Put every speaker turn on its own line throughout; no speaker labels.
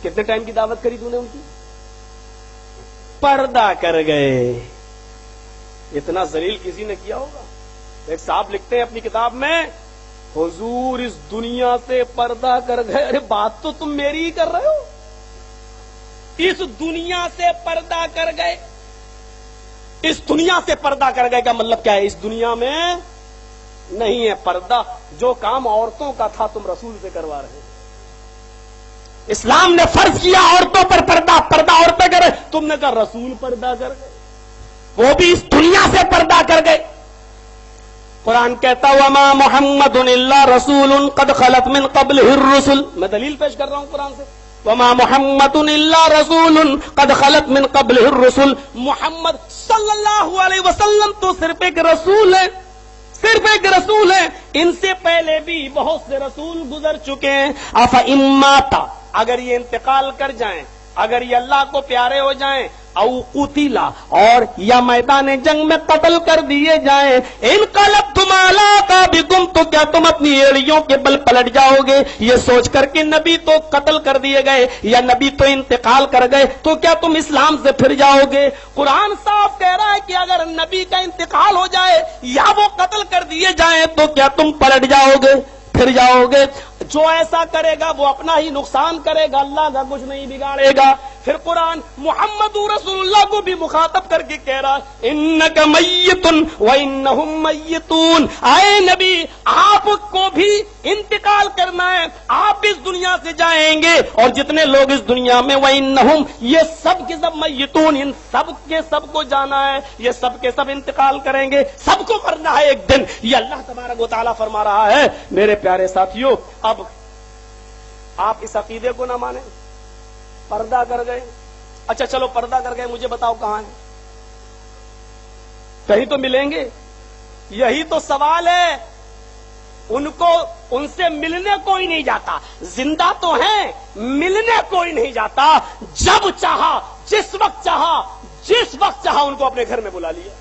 کتنے ٹائم کی دعوت کری تو نے ان کی؟ پردہ کر گئے. اتنا ذلیل کسی نے کیا ہوگا؟ ایک صاحب لکھتے ہیں اپنی کتاب میں، حضور اس دنیا سے پردہ کر گئے. ارے بات تو تم میری ہی کر رہے ہو. اس دنیا سے پردہ کر گئے. اس دنیا سے پردہ کر گئے کا مطلب کیا ہے؟ اس دنیا میں نہیں ہے پردہ. جو کام عورتوں کا تھا تم رسول سے کروا رہے ہیں. اسلام نے فرض کیا عورتوں پر پردہ، پردہ عورتیں کرے، تم نے کہا رسول پردہ کر گئے. وہ بھی اس دنیا سے پردہ کر گئے. قرآن کہتا وما محمد الا رسول قد خلت من قبلہ الرسل. میں دلیل پیش کر رہا ہوں قرآن سے. وما محمد الا رسول قد خلت من قبلہ الرسل. محمد صلی اللہ علیہ وسلم تو صرف ایک رسول ہے، صرف ایک رسول ہے. ان سے پہلے بھی بہت سے رسول گزر چکے ہیں. افإن مات، اگر یہ انتقال کر جائیں، اگر یہ اللہ کو پیارے ہو جائیں، او قتلا، اور یا میدان جنگ میں قتل کر دیے جائیں، انقلبتم علی اعقابکم، تو کیا تم اپنی ایڑیوں کے بل پلٹ جاؤ گے؟ یہ سوچ کر کہ نبی تو قتل کر دیے گئے یا نبی تو انتقال کر گئے، تو کیا تم اسلام سے پھر جاؤ گے؟ قرآن صاف کہہ رہا ہے کہ اگر نبی کا انتقال ہو جائے یا وہ قتل کر دیے جائیں تو کیا تم پلٹ جاؤ گے، پھر جاؤ گے؟ جو ایسا کرے گا وہ اپنا ہی نقصان کرے گا، اللہ کا کچھ نہیں بگاڑے گا. پھر قرآن محمد رسول اللہ کو بھی مخاطب کر کے کہہ رہا انک میت وانہم میتون. اے نبی آپ کو بھی انتقال کرنا ہے، آپ اس دنیا سے جائیں گے، اور جتنے لوگ اس دنیا میں وانہم، یہ سب کے سب میتون، ان سب کے سب کو جانا ہے، یہ سب کے سب انتقال کریں گے، سب کو مرنا ہے ایک دن. یہ اللہ تبارک و تعالیٰ فرما رہا ہے. میرے پیارے ساتھیوں، اب آپ اس عقیدے کو نہ مانیں، پردہ کر گئے. اچھا چلو پردہ کر گئے، مجھے بتاؤ کہاں ہیں؟ کہیں تو ملیں گے. یہی تو سوال ہے. ان کو ان سے ملنے کوئی نہیں جاتا. زندہ تو ہیں، ملنے کوئی نہیں جاتا. جب چاہا، جس وقت چاہا، جس وقت چاہا ان کو اپنے گھر میں بلا لیا.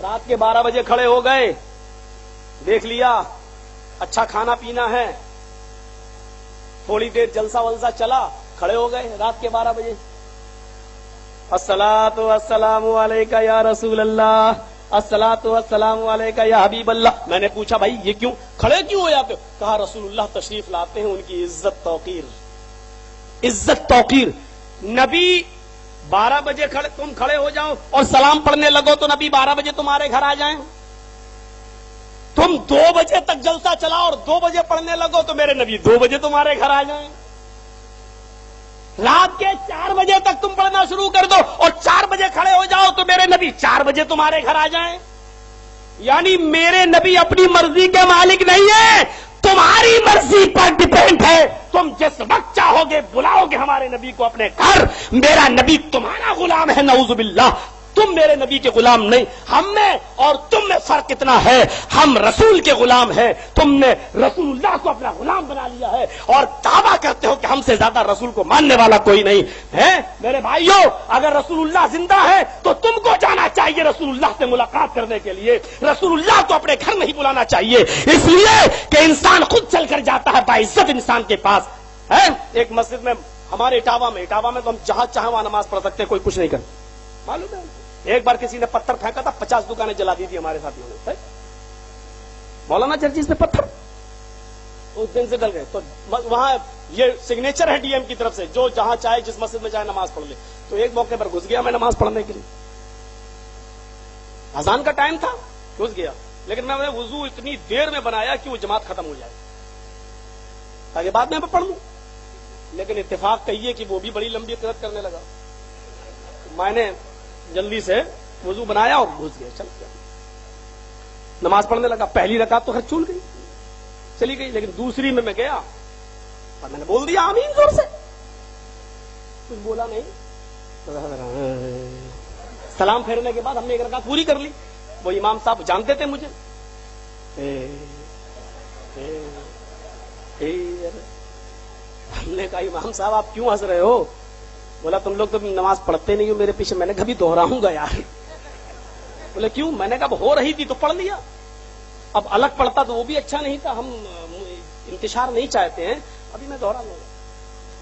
رات کے 12 بجے کھڑے ہو گئے، دیکھ لیا اچھا کھانا پینا ہے، تھوڑی دیر جلسہ ولسہ چلا، کھڑے ہو گئے رات کے 12 بجے. الصلاۃ والسلام علیک یا رسول اللہ، الصلاۃ والسلام علیک یا حبیب اللہ. میں نے پوچھا بھائی یہ کیوں کھڑے کیوں ہو جاتے ہو؟ کہا رسول اللہ تشریف لاتے ہیں، ان کی عزت توقیر، عزت توقیر. نبی 12 بجے تم کھڑے ہو جاؤ اور سلام پڑھنے لگو تو نبی 12 بجے تمہارے گھر آ جائیں. تم 2 بجے تک جلسہ چلا اور 2 بجے پڑھنے لگو تو میرے نبی 2 بجے تمہارے گھر آ جائیں. رات کے 4 بجے تک تم پڑھنا شروع کر دو اور 4 بجے کھڑے ہو جاؤ تو میرے نبی 4 بجے تمہارے گھر آ جائیں. یعنی میرے نبی اپنی مرضی کے مالک نہیں ہے، تمہاری مرضی پر ڈیپینڈ ہے. تم جس وقت چاہو گے بلاؤ گے ہمارے نبی کو اپنے گھر. میرا نبی تمہارا غلام ہے، نعوذ باللہ. تم میرے نبی کے غلام نہیں. ہم میں اور تم میں فرق اتنا ہے، ہم رسول کے غلام ہیں، تم نے رسول اللہ کو اپنا غلام بنا لیا ہے اور دعویٰ کرتے ہو کہ ہم سے زیادہ رسول کو ماننے والا کوئی نہیں ہے. میرے بھائیوں، اگر رسول اللہ زندہ ہے تو تم کو جانا چاہیے رسول اللہ سے ملاقات کرنے کے لیے. رسول اللہ کو اپنے گھر نہیں بلانا چاہیے، اس لیے کہ انسان خود چل کر جاتا ہے باعزت انسان کے پاس. ہے ایک مسجد میں ہمارے اٹاوا میں تو ہم جہاں چاہیں وہاں نماز پڑھ سکتے ہیں، کوئی کچھ نہیں کرتا. معلوم ہے ایک بار کسی نے پتھر پھینکا تھا، 50 دکانیں جلا دی تھی ہمارے ساتھیوں نے. مولانا جرجیز نے پتھر اس دن سے ڈل گئے. تو وہاں یہ سگنیچر ہے ڈی ایم کی طرف سے، جو جہاں چاہے جس مسجد میں چاہے نماز پڑھ لے. تو ایک موقع پر گھس گیا میں نماز پڑھنے کے لیے، اذان کا ٹائم تھا، گھس گیا. لیکن میں نے وضو اتنی دیر میں بنایا کہ وہ جماعت ختم ہو جائے تاکہ بعد میں پڑھ لوں. لیکن اتفاق کہیے کہ وہ بھی بڑی لمبی قرات کرنے لگا. میں نے جلدی سے وضو بنایا اور گھس گیا، چل گیا نماز پڑھنے لگا. پہلی رکعت تو خیر چول گئی، چلی گئی، لیکن دوسری میں گیا اور میں نے بول دیا آمین زور سے. کچھ بولا نہیں. سلام پھیرنے کے بعد ہم نے ایک رکعت پوری کر لی. وہ امام صاحب جانتے تھے مجھے. ہم نے کہا امام صاحب آپ کیوں ہنس رہے ہو؟ بولا تم لوگ تو نماز پڑھتے نہیں ہو میرے پیچھے. میں نے کبھی دہراؤں گا یار. بولے کیوں؟ میں نے کہا ہو رہی تھی تو پڑھ لیا. اب الگ پڑھتا تو وہ بھی اچھا نہیں تھا، ہم انتشار نہیں چاہتے ہیں، ابھی میں دوہرا لوں گا.